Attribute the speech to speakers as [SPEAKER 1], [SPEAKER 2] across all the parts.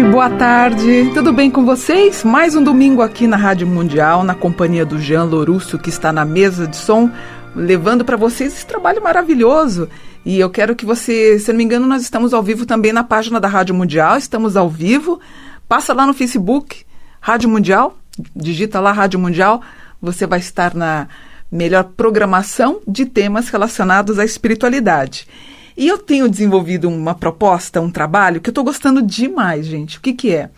[SPEAKER 1] boa tarde. Tudo bem com vocês? Mais um domingo aqui na Rádio Mundial, na companhia do Jean Lorusso, que está na mesa de som, levando para vocês esse trabalho maravilhoso. E eu quero que você, se não me engano, nós estamos ao vivo também na página da Rádio Mundial, estamos ao vivo. Passa lá no Facebook, Rádio Mundial, digita lá Rádio Mundial, você vai estar na melhor programação de temas relacionados à espiritualidade. E eu tenho desenvolvido uma proposta, um trabalho que eu estou gostando demais, gente. O que é?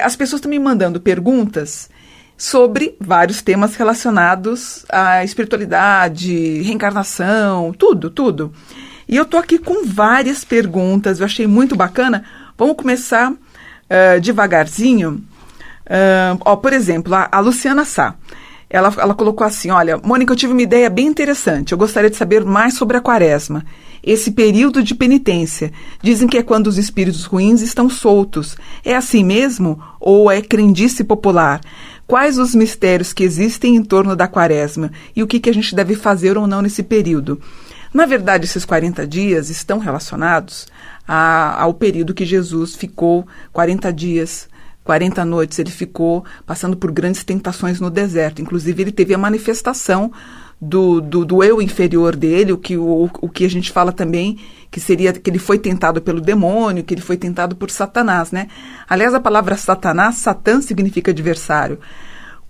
[SPEAKER 1] As pessoas estão me mandando perguntas sobre vários temas relacionados à espiritualidade, reencarnação, tudo. E eu estou aqui com várias perguntas, eu achei muito bacana. Vamos começar devagarzinho. Por exemplo, a Luciana Sá. Ela colocou assim, olha, Mônica, eu tive uma ideia bem interessante. Eu gostaria de saber mais sobre a Quaresma. Esse período de penitência. Dizem que é quando os espíritos ruins estão soltos. É assim mesmo? Ou é crendice popular? Quais os mistérios que existem em torno da Quaresma? E o que a gente deve fazer ou não nesse período? Na verdade, esses 40 dias estão relacionados ao período que Jesus ficou 40 dias, 40 noites, ele ficou passando por grandes tentações no deserto. Inclusive, ele teve a manifestação do eu inferior dele, o que a gente fala também, que seria que ele foi tentado pelo demônio, que ele foi tentado por Satanás, né? Aliás, a palavra Satanás, Satã significa adversário.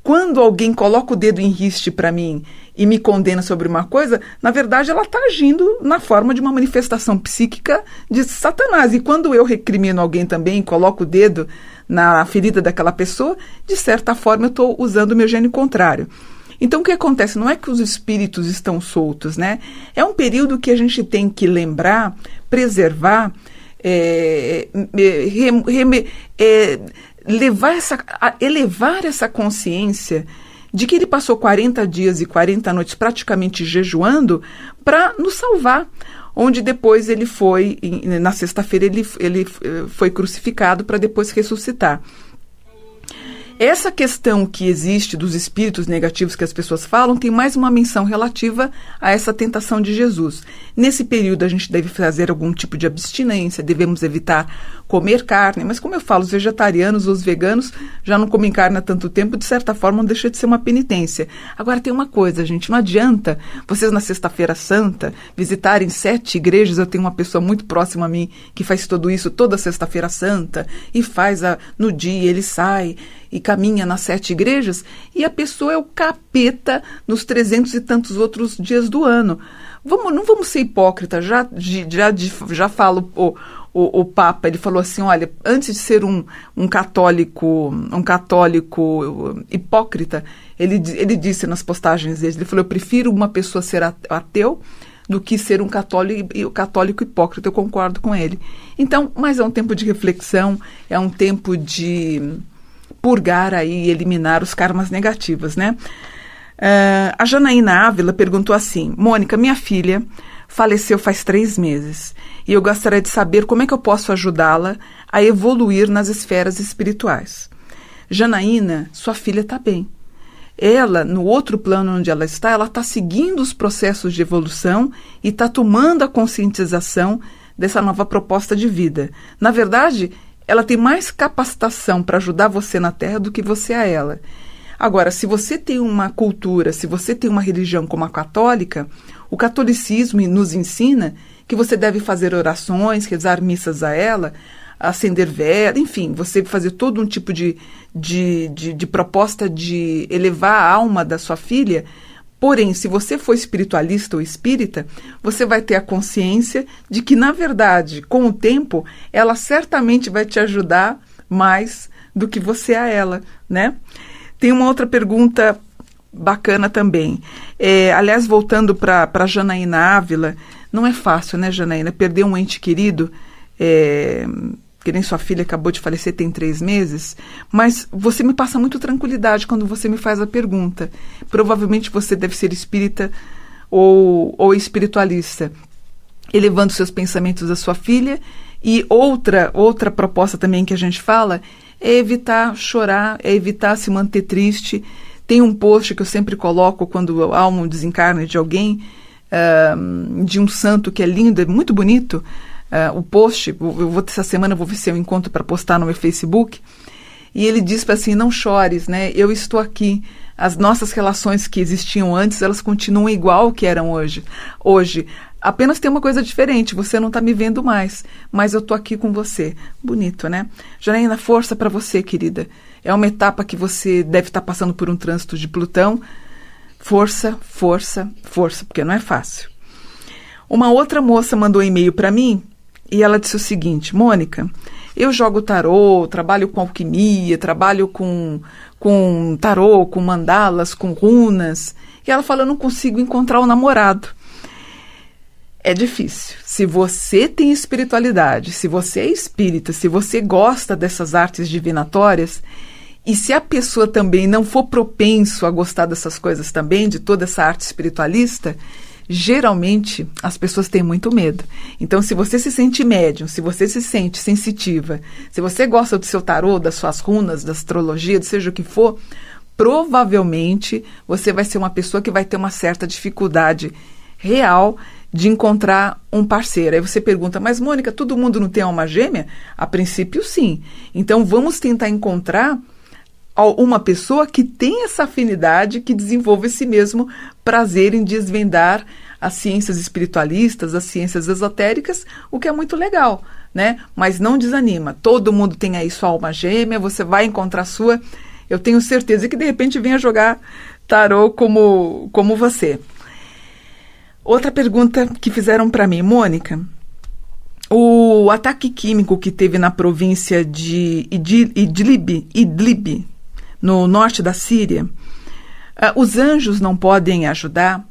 [SPEAKER 1] Quando alguém coloca o dedo em riste para mim e me condena sobre uma coisa, na verdade ela está agindo na forma de uma manifestação psíquica de Satanás. E quando eu recrimino alguém também, coloco o dedo na ferida daquela pessoa, de certa forma eu estou usando o meu gênio contrário. Então, o que acontece? Não é que os espíritos estão soltos, né? É um período que a gente tem que lembrar, preservar, elevar essa consciência de que ele passou 40 dias e 40 noites praticamente jejuando para nos salvar. Onde depois ele foi, na sexta-feira, ele foi crucificado para depois ressuscitar. Essa questão que existe dos espíritos negativos que as pessoas falam tem mais uma menção relativa a essa tentação de Jesus. Nesse período a gente deve fazer algum tipo de abstinência, devemos evitar comer carne, mas como eu falo, os vegetarianos, os veganos já não comem carne há tanto tempo, de certa forma não deixa de ser uma penitência. Agora tem uma coisa, gente, não adianta vocês na Sexta-feira Santa visitarem 7 igrejas. Eu tenho uma pessoa muito próxima a mim que faz tudo isso toda Sexta-feira Santa e faz no dia, ele sai e caminha nas 7 igrejas, e a pessoa é o capeta nos 300 e tantos outros dias do ano. Não vamos ser hipócritas, já falo o Papa, ele falou assim, olha, antes de ser um católico hipócrita, ele disse nas postagens dele, ele falou, eu prefiro uma pessoa ser ateu do que ser um católico hipócrita. Eu concordo com ele. Então, mas é um tempo de reflexão, é um tempo de purgar aí e eliminar os karmas negativos, né? A Janaína Ávila perguntou assim, Mônica, minha filha faleceu faz 3 meses e eu gostaria de saber como é que eu posso ajudá-la a evoluir nas esferas espirituais. Janaína, sua filha está bem. Ela, no outro plano onde ela está seguindo os processos de evolução e está tomando a conscientização dessa nova proposta de vida. Na verdade, ela tem mais capacitação para ajudar você na Terra do que você a ela. Agora, se você tem uma cultura, se você tem uma religião como a católica, o catolicismo nos ensina que você deve fazer orações, rezar missas a ela, acender vela, enfim, você fazer todo um tipo de proposta de elevar a alma da sua filha. Porém, se você for espiritualista ou espírita, você vai ter a consciência de que, na verdade, com o tempo, ela certamente vai te ajudar mais do que você a ela, né? Tem uma outra pergunta bacana também. Aliás, voltando para Janaína Ávila, não é fácil, né, Janaína? Perder um ente querido, que nem sua filha acabou de falecer, tem 3 meses, mas você me passa muito tranquilidade quando você me faz a pergunta. Provavelmente você deve ser espírita ou espiritualista, elevando seus pensamentos à sua filha. E outra proposta também que a gente fala é evitar chorar, é evitar se manter triste. Tem um post que eu sempre coloco quando há um desencarne de alguém, de um santo que é lindo, é muito bonito, o post, essa semana eu vou ver se eu encontro para postar no meu Facebook, e ele diz assim, não chores, né? Eu estou aqui. As nossas relações que existiam antes, elas continuam igual que eram hoje. Hoje, apenas tem uma coisa diferente, você não está me vendo mais, mas eu estou aqui com você. Bonito, né? Janaína, força para você, querida. É uma etapa que você deve estar passando por um trânsito de Plutão. Força, força, força, porque não é fácil. Uma outra moça mandou um e-mail para mim e ela disse o seguinte, Mônica, eu jogo tarô, trabalho com alquimia, trabalho com tarô, com mandalas, com runas. E ela fala, eu não consigo encontrar um namorado. É difícil. Se você tem espiritualidade, se você é espírita, se você gosta dessas artes divinatórias, e se a pessoa também não for propenso a gostar dessas coisas também, de toda essa arte espiritualista, geralmente as pessoas têm muito medo. Então, se você se sente médium, se você se sente sensitiva, se você gosta do seu tarô, das suas runas, da astrologia, seja o que for, provavelmente você vai ser uma pessoa que vai ter uma certa dificuldade real de encontrar um parceiro. Aí você pergunta, mas Mônica, todo mundo não tem alma gêmea? A princípio, sim. Então, vamos tentar encontrar uma pessoa que tem essa afinidade, que desenvolve esse mesmo prazer em desvendar as ciências espiritualistas, as ciências esotéricas, o que é muito legal, né? Mas não desanima. Todo mundo tem aí sua alma gêmea, você vai encontrar a sua. Eu tenho certeza que de repente venha jogar tarô como você. Outra pergunta que fizeram para mim, Mônica, o ataque químico que teve na província de Idlib, no norte da Síria, os anjos não podem ajudar?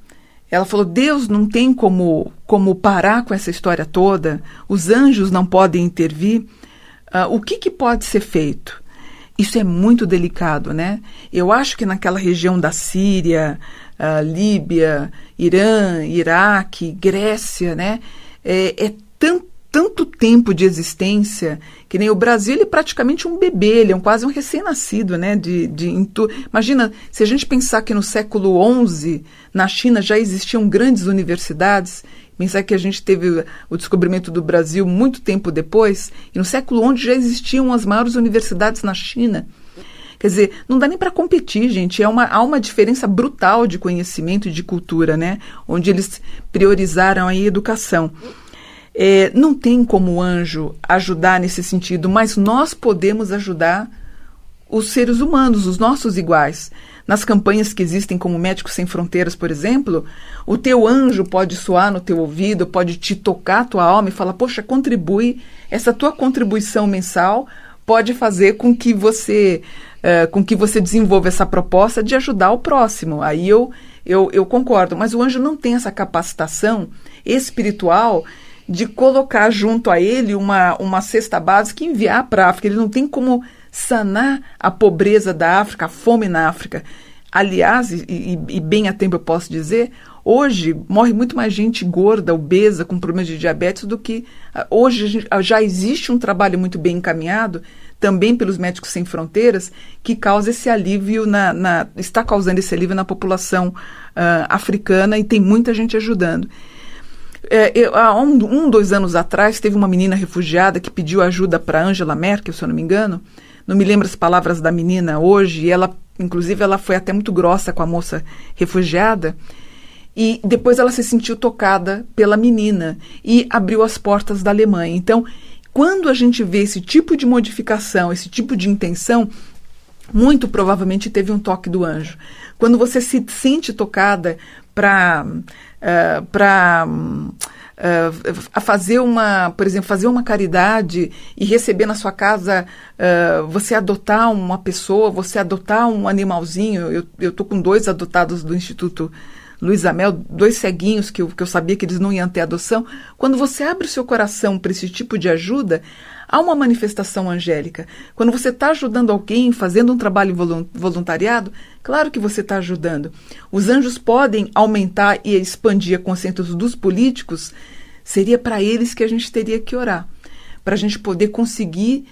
[SPEAKER 1] Ela falou, Deus não tem como parar com essa história toda, os anjos não podem intervir. O que pode ser feito? Isso é muito delicado, né? Eu acho que naquela região da Síria, Líbia, Irã, Iraque, Grécia, né? É tanto tempo de existência, que nem o Brasil, ele é praticamente um bebê, ele é quase um recém-nascido, né? Imagina, se a gente pensar que no século XI, na China, já existiam grandes universidades, pensar que a gente teve o descobrimento do Brasil muito tempo depois, e no século XI já existiam as maiores universidades na China. Quer dizer, não dá nem para competir, gente. Há uma diferença brutal de conhecimento e de cultura, né? Onde eles priorizaram a educação. Não tem como o anjo ajudar nesse sentido, mas nós podemos ajudar os seres humanos, os nossos iguais. Nas campanhas que existem como Médicos Sem Fronteiras, por exemplo, o teu anjo pode soar no teu ouvido, pode te tocar a tua alma e falar, poxa, contribui, essa tua contribuição mensal pode fazer com que você desenvolva essa proposta de ajudar o próximo. Aí eu concordo, mas o anjo não tem essa capacitação espiritual de colocar junto a ele uma cesta básica e enviar para a África. Ele não tem como sanar a pobreza da África, a fome na África. Aliás, e bem a tempo eu posso dizer, hoje morre muito mais gente gorda, obesa, com problemas de diabetes do que... Hoje já existe um trabalho muito bem encaminhado, também pelos Médicos Sem Fronteiras, que causa esse alívio está causando esse alívio na população africana, e tem muita gente ajudando. Há 2 anos atrás, teve uma menina refugiada que pediu ajuda para Angela Merkel, se eu não me engano. Não me lembro as palavras da menina hoje, e inclusive ela foi até muito grossa com a moça refugiada, e depois ela se sentiu tocada pela menina e abriu as portas da Alemanha. Então, quando a gente vê esse tipo de modificação, esse tipo de intenção, muito provavelmente teve um toque do anjo. Quando você se sente tocada para fazer por exemplo, fazer uma caridade e receber na sua casa, você adotar uma pessoa, você adotar um animalzinho. Eu estou com 2 adotados do Instituto Luiz Amel, 2 ceguinhos que eu sabia que eles não iam ter adoção. Quando você abre o seu coração para esse tipo de ajuda, há uma manifestação angélica. Quando você está ajudando alguém, fazendo um trabalho voluntariado, claro que você está ajudando. Os anjos podem aumentar e expandir a consciência dos políticos, seria para eles que a gente teria que orar, para a gente poder conseguir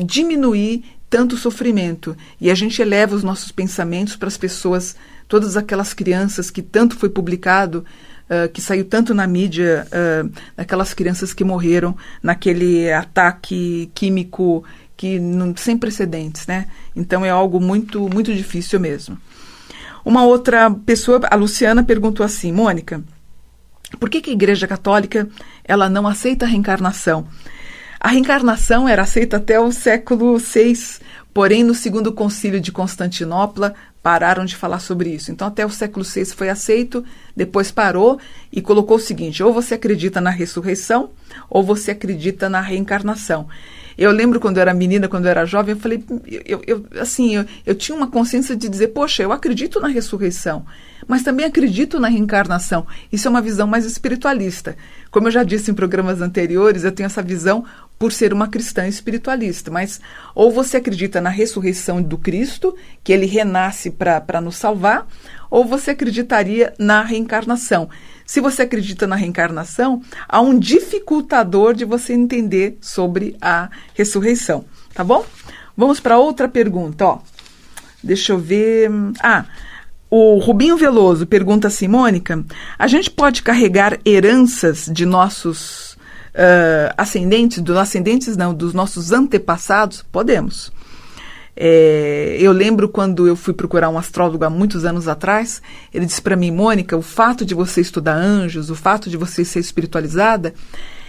[SPEAKER 1] diminuir tanto sofrimento. E a gente eleva os nossos pensamentos para as pessoas, todas aquelas crianças que tanto foi publicado que saiu tanto na mídia, daquelas crianças que morreram naquele ataque químico sem precedentes, né? Então é algo muito, muito difícil mesmo. Uma outra pessoa, a Luciana, perguntou assim: Mônica, por que a Igreja Católica ela não aceita a reencarnação? A reencarnação era aceita até o século VI, porém no Segundo Concílio de Constantinopla pararam de falar sobre isso. Então até o século VI foi aceito, depois parou e colocou o seguinte: ou você acredita na ressurreição ou você acredita na reencarnação. Eu lembro quando eu era menina, quando eu era jovem, eu falei, eu tinha uma consciência de dizer, poxa, eu acredito na ressurreição, mas também acredito na reencarnação. Isso é uma visão mais espiritualista. Como eu já disse em programas anteriores, eu tenho essa visão por ser uma cristã espiritualista, mas ou você acredita na ressurreição do Cristo, que ele renasce para nos salvar, ou você acreditaria na reencarnação. Se você acredita na reencarnação, há um dificultador de você entender sobre a ressurreição, tá bom? Vamos para outra pergunta, ó. Deixa eu ver. O Rubinho Veloso pergunta assim: Mônica, a gente pode carregar heranças de nossos ascendentes, dos nossos antepassados? Podemos. Eu lembro quando eu fui procurar um astrólogo há muitos anos atrás, ele disse para mim: Mônica, o fato de você estudar anjos, o fato de você ser espiritualizada,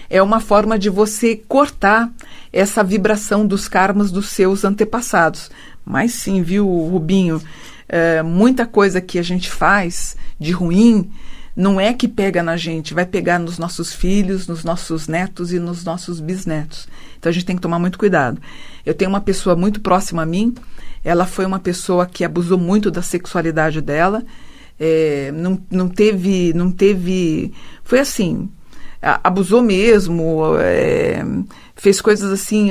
[SPEAKER 1] é uma forma de você cortar essa vibração dos karmas dos seus antepassados. Mas sim, viu, Rubinho, muita coisa que a gente faz de ruim não é que pega na gente, vai pegar nos nossos filhos, nos nossos netos e nos nossos bisnetos. Então a gente tem que tomar muito cuidado. Eu tenho uma pessoa muito próxima a mim, ela foi uma pessoa que abusou muito da sexualidade dela, não teve, foi assim, abusou mesmo, fez coisas assim,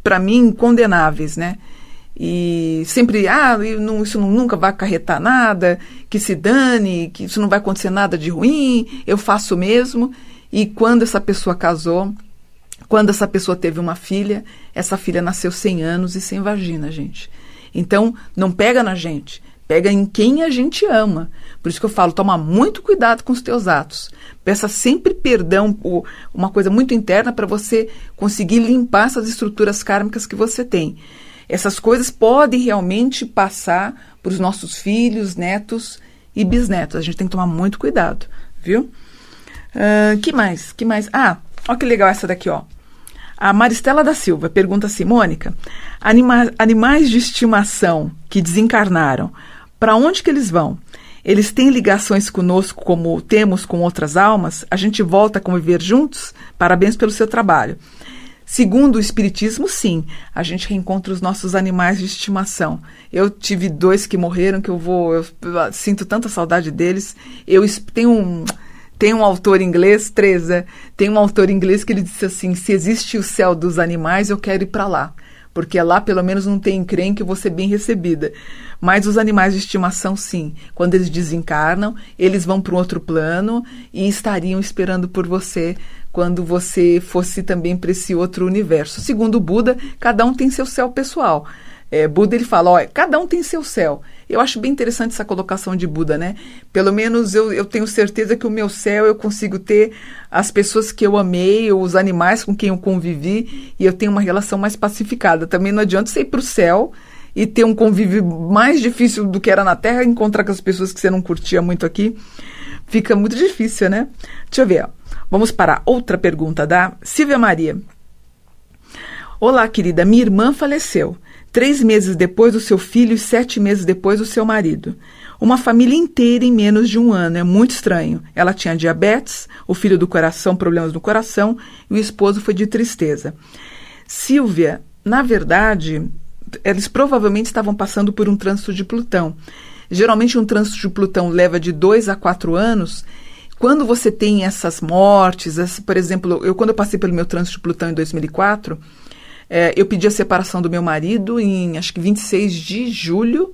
[SPEAKER 1] para mim, condenáveis, né? E sempre, isso nunca vai acarretar nada, que se dane, que isso não vai acontecer nada de ruim, eu faço mesmo. E quando essa pessoa casou, quando essa pessoa teve uma filha, essa filha nasceu sem anos e sem vagina, gente. Então, não pega na gente, pega em quem a gente ama. Por isso que eu falo, toma muito cuidado com os teus atos. Peça sempre perdão, uma coisa muito interna, para você conseguir limpar essas estruturas kármicas que você tem. Essas coisas podem realmente passar para os nossos filhos, netos e bisnetos. A gente tem que tomar muito cuidado, viu? Que mais? Olha que legal essa daqui, ó. A Maristela da Silva pergunta assim: Mônica, animais de estimação que desencarnaram, para onde que eles vão? Eles têm ligações conosco como temos com outras almas? A gente volta a conviver juntos? Parabéns pelo seu trabalho. Segundo o Espiritismo, sim, a gente reencontra os nossos animais de estimação. Eu tive 2 que morreram, que eu sinto tanta saudade deles. Tem um autor inglês, 3, né? Tem um autor inglês que ele disse assim: se existe o céu dos animais, eu quero ir para lá, porque lá pelo menos não tem encrenca e eu vou ser bem recebida. Mas os animais de estimação, sim, quando eles desencarnam, eles vão para um outro plano e estariam esperando por você quando você fosse também para esse outro universo. Segundo o Buda, cada um tem seu céu pessoal. Buda, ele fala, cada um tem seu céu. Eu acho bem interessante essa colocação de Buda, né? Pelo menos eu tenho certeza que o meu céu eu consigo ter as pessoas que eu amei, ou os animais com quem eu convivi, e eu tenho uma relação mais pacificada. Também não adianta você ir para o céu e ter um convívio mais difícil do que era na Terra, encontrar com as pessoas que você não curtia muito aqui. Fica muito difícil, né? Deixa eu ver, ó. Vamos para outra pergunta da Silvia Maria. Olá, querida. Minha irmã faleceu 3 meses depois do seu filho e 7 meses depois do seu marido. Uma família inteira em menos de 1 ano. É muito estranho. Ela tinha diabetes, o filho do coração, problemas no coração, e o esposo foi de tristeza. Silvia, na verdade, eles provavelmente estavam passando por um trânsito de Plutão. Geralmente um trânsito de Plutão leva de 2 a 4 anos. Quando você tem essas mortes, por exemplo, quando eu passei pelo meu trânsito de Plutão em 2004, eu pedi a separação do meu marido em, acho que 26 de julho.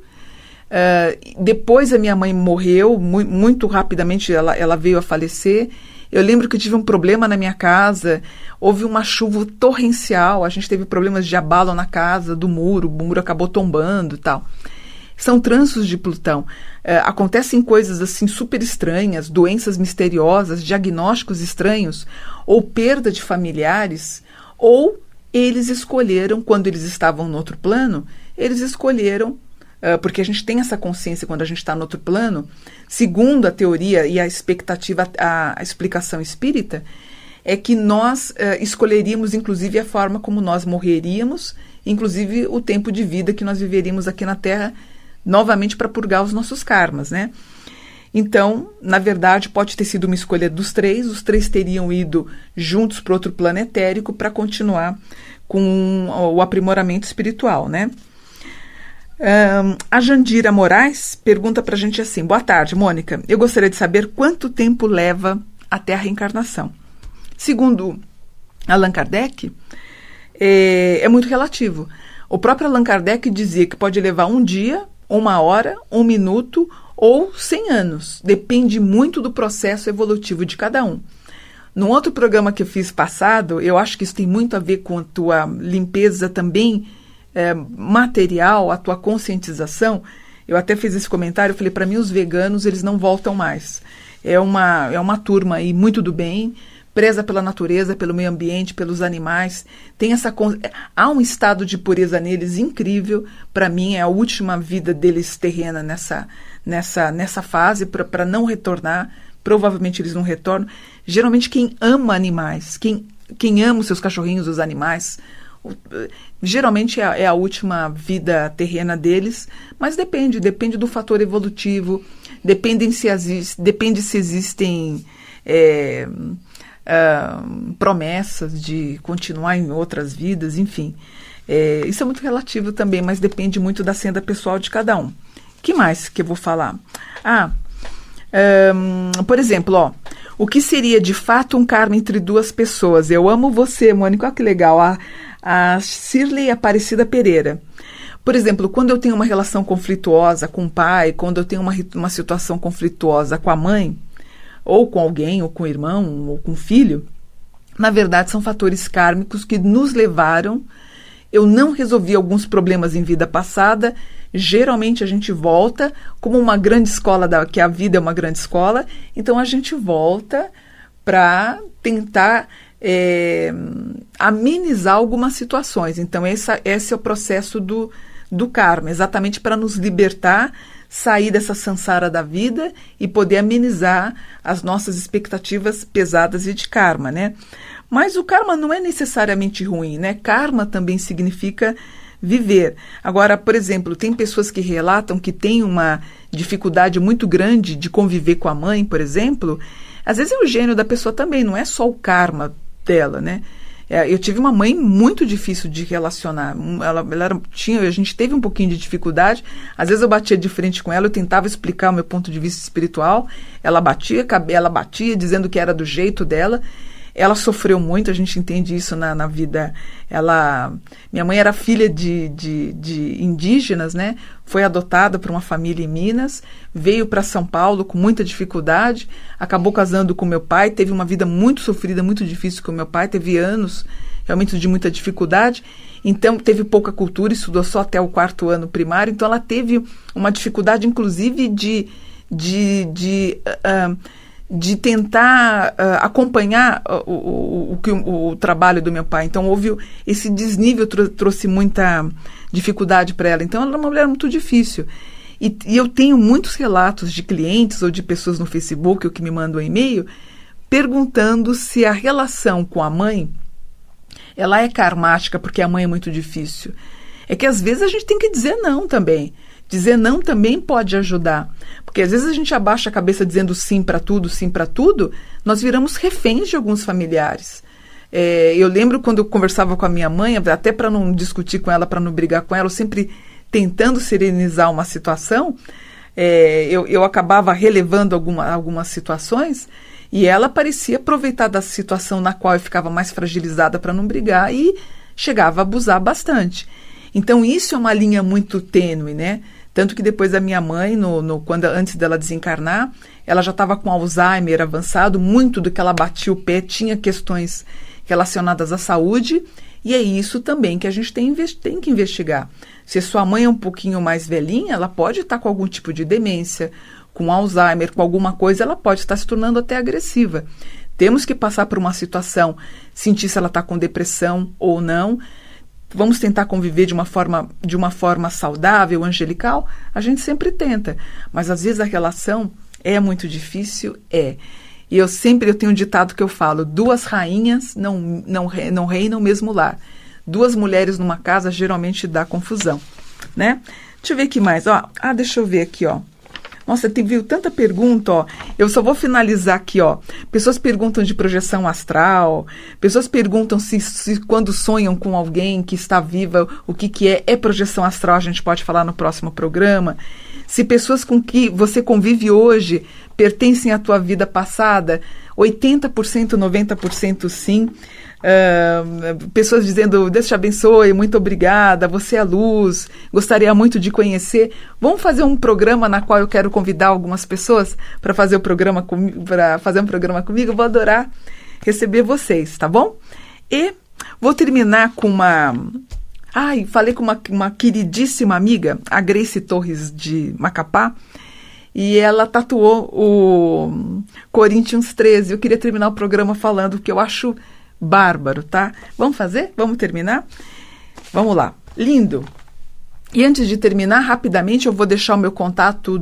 [SPEAKER 1] Depois a minha mãe morreu, muito rapidamente ela veio a falecer. Eu lembro que eu tive um problema na minha casa, houve uma chuva torrencial, a gente teve problemas de abalo na casa, o muro acabou tombando e tal. são trânsitos de Plutão. Acontecem coisas assim super estranhas, doenças misteriosas, diagnósticos estranhos, ou perda de familiares, ou eles escolheram, quando eles estavam no outro plano, eles escolheram, porque a gente tem essa consciência quando a gente está no outro plano, segundo a teoria e a expectativa, a explicação espírita, é que nós escolheríamos, inclusive, a forma como nós morreríamos, inclusive o tempo de vida que nós viveríamos aqui na Terra, novamente para purgar os nossos karmas, né? Então, na verdade, pode ter sido uma escolha dos três, os três teriam ido juntos para outro plano etérico para continuar com o aprimoramento espiritual, né? A Jandira Moraes pergunta para a gente assim: boa tarde, Mônica, eu gostaria de saber quanto tempo leva até a reencarnação. Segundo Allan Kardec, é muito relativo. O próprio Allan Kardec dizia que pode levar um dia, 1 hora, 1 minuto ou 100 anos. Depende muito do processo evolutivo de cada um. Num outro programa que eu fiz passado, eu acho que isso tem muito a ver com a tua limpeza também material, a tua conscientização. Eu até fiz esse comentário, eu falei, para mim os veganos, eles não voltam mais. É uma turma aí muito do bem, preza pela natureza, pelo meio ambiente, pelos animais, há um estado de pureza neles incrível. Para mim é a última vida deles terrena nessa fase, para não retornar. Provavelmente eles não retornam. Geralmente quem ama animais, quem ama os seus cachorrinhos, os animais, geralmente é a última vida terrena deles, mas depende do fator evolutivo, depende se existem promessas de continuar em outras vidas, enfim. Isso é muito relativo também, mas depende muito da senda pessoal de cada um. Que mais que eu vou falar? Por exemplo, o que seria de fato um karma entre duas pessoas? Eu amo você, Mônica, olha que legal. A Shirley Aparecida Pereira. Por exemplo, quando eu tenho uma relação conflituosa com o pai, quando eu tenho uma situação conflituosa com a mãe, ou com alguém, ou com o irmão, ou com o filho, na verdade são fatores kármicos que nos levaram. Eu não resolvi alguns problemas em vida passada. Geralmente a gente volta, como uma grande escola, que a vida é uma grande escola, então a gente volta para tentar amenizar algumas situações. Então esse é o processo do karma, exatamente para nos libertar, sair dessa sansara da vida e poder amenizar as nossas expectativas pesadas e de karma, né? Mas o karma não é necessariamente ruim, né? Karma também significa viver. Agora, por exemplo, tem pessoas que relatam que têm uma dificuldade muito grande de conviver com a mãe, por exemplo. Às vezes é o gênio da pessoa também, não é só o karma dela, né? Eu tive uma mãe muito difícil de relacionar. A gente teve um pouquinho de dificuldade. Às vezes eu batia de frente com ela, eu tentava explicar o meu ponto de vista espiritual. Ela batia dizendo que era do jeito dela. Ela sofreu muito, a gente entende isso na vida. Minha mãe era filha de indígenas, né? Foi adotada por uma família em Minas, veio para São Paulo com muita dificuldade, acabou casando com meu pai, teve uma vida muito sofrida, muito difícil com meu pai, teve anos realmente de muita dificuldade, então teve pouca cultura, estudou só até o 4º ano primário, então ela teve uma dificuldade, inclusive, de tentar acompanhar o trabalho do meu pai. Então houve esse desnível, trouxe muita dificuldade para ela. Então ela era uma mulher muito difícil. E eu tenho muitos relatos de clientes ou de pessoas no Facebook ou que me mandam um e-mail perguntando se a relação com a mãe ela é karmática porque a mãe é muito difícil. É que às vezes a gente tem que dizer não também. Dizer não também pode ajudar, porque às vezes a gente abaixa a cabeça dizendo sim para tudo, nós viramos reféns de alguns familiares. Eu lembro quando eu conversava com a minha mãe, até para não discutir com ela, para não brigar com ela, eu sempre tentando serenizar uma situação, eu acabava relevando algumas situações e ela parecia aproveitar da situação na qual eu ficava mais fragilizada para não brigar e chegava a abusar bastante. Então isso é uma linha muito tênue, né? Tanto que depois a minha mãe, antes dela desencarnar, ela já estava com Alzheimer avançado, muito do que ela batia o pé tinha questões relacionadas à saúde, E é isso também que a gente tem que investigar. Se sua mãe é um pouquinho mais velhinha, ela pode estar com algum tipo de demência, com Alzheimer, com alguma coisa, ela pode estar se tornando até agressiva. Temos que passar por uma situação, sentir se ela está com depressão ou não. Vamos tentar conviver de uma forma saudável, angelical? A gente sempre tenta, mas às vezes a relação é muito difícil, E eu tenho um ditado que eu falo: 2 rainhas não reinam no mesmo lar. 2 mulheres numa casa geralmente dá confusão, né? Deixa eu ver aqui mais, ó. Deixa eu ver aqui, ó. Nossa, viu tanta pergunta, ó. Eu só vou finalizar aqui, ó. Pessoas perguntam de projeção astral, pessoas perguntam se quando sonham com alguém que está viva, o que é projeção astral, a gente pode falar no próximo programa. Se pessoas com que você convive hoje pertencem à tua vida passada, 80%, 90% sim. Pessoas dizendo: Deus te abençoe, muito obrigada, você é luz, gostaria muito de conhecer. Vamos fazer um programa na qual eu quero convidar algumas pessoas para fazer um programa comigo. Eu vou adorar receber vocês, tá bom? E vou terminar com falei com uma queridíssima amiga, a Grace Torres de Macapá, e ela tatuou o Coríntios 13. Eu queria terminar o programa falando que eu acho bárbaro, tá? Vamos fazer? Vamos terminar? Vamos lá. Lindo. E antes de terminar, rapidamente, eu vou deixar o meu contato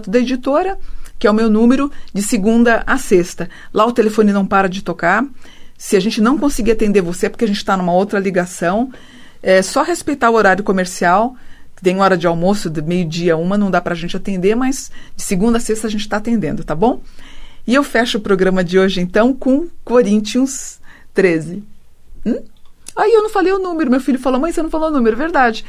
[SPEAKER 1] da editora, que é o meu número, de segunda a sexta. Lá o telefone não para de tocar. Se a gente não conseguir atender você, é porque a gente está numa outra ligação. É só respeitar o horário comercial. Tem hora de almoço, de meio-dia, 1, não dá pra gente atender, mas de segunda a sexta a gente está atendendo, tá bom? E eu fecho o programa de hoje, então, com Coríntios 13. Aí eu não falei o número. Meu filho falou: mãe, você não falou o número. Verdade.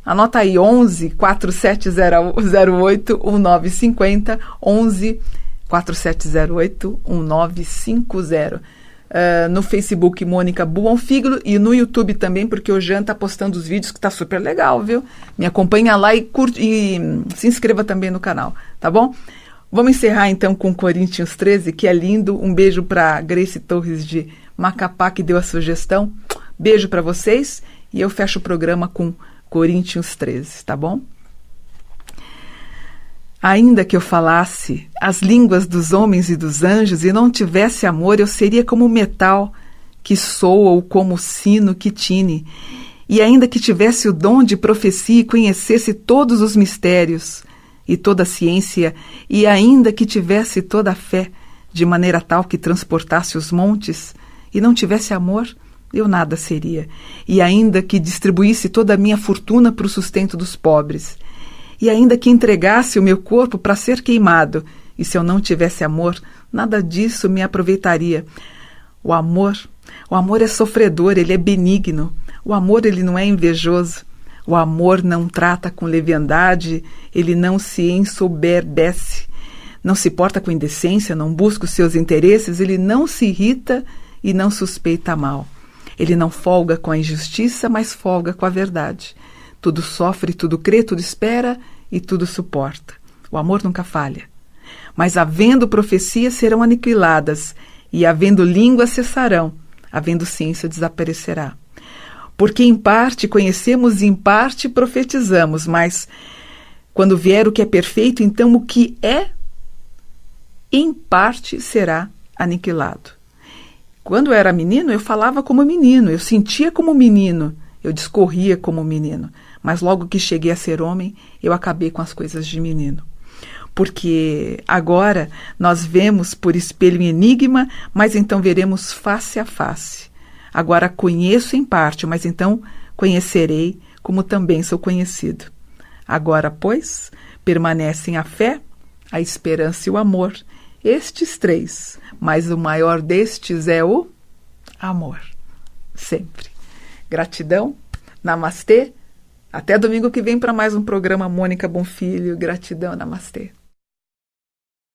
[SPEAKER 1] Anota aí: 11 4708 1950, 11 4708 1950. No Facebook, Mônica Buonfiglio, e no YouTube também, porque o Jean tá postando os vídeos, que tá super legal, viu? Me acompanha lá e curte, e se inscreva também no canal, tá bom? Vamos encerrar então com Coríntios 13, que é lindo. Um beijo para Grace Torres de Macapá, que deu a sugestão. Beijo para vocês, e eu fecho o programa com Coríntios 13, tá bom? Ainda que eu falasse as línguas dos homens e dos anjos e não tivesse amor, eu seria como metal que soa ou como sino que tine. E ainda que tivesse o dom de profecia e conhecesse todos os mistérios e toda a ciência, e ainda que tivesse toda a fé, de maneira tal que transportasse os montes, e não tivesse amor, eu nada seria. E ainda que distribuísse toda a minha fortuna para o sustento dos pobres, e ainda que entregasse o meu corpo para ser queimado, e se eu não tivesse amor, nada disso me aproveitaria. O amor é sofredor, ele é benigno. O amor, ele não é invejoso. O amor não trata com leviandade, ele não se ensoberbece, não se porta com indecência, não busca os seus interesses, ele não se irrita e não suspeita mal. Ele não folga com a injustiça, mas folga com a verdade. Tudo sofre, tudo crê, tudo espera e tudo suporta. O amor nunca falha. Mas havendo profecias serão aniquiladas, e havendo línguas cessarão, havendo ciência desaparecerá. Porque em parte conhecemos e em parte profetizamos, mas quando vier o que é perfeito, então o que é, em parte será aniquilado. Quando eu era menino, eu falava como menino, eu sentia como menino, eu discorria como menino. Mas logo que cheguei a ser homem, eu acabei com as coisas de menino. Porque agora nós vemos por espelho em enigma, mas então veremos face a face. Agora conheço em parte, mas então conhecerei como também sou conhecido. Agora, pois, permanecem a fé, a esperança e o amor. Estes 3, mas o maior destes é o amor. Sempre. Gratidão. Namastê. Até domingo que vem para mais um programa Mônica Buonfiglio. Gratidão. Namastê.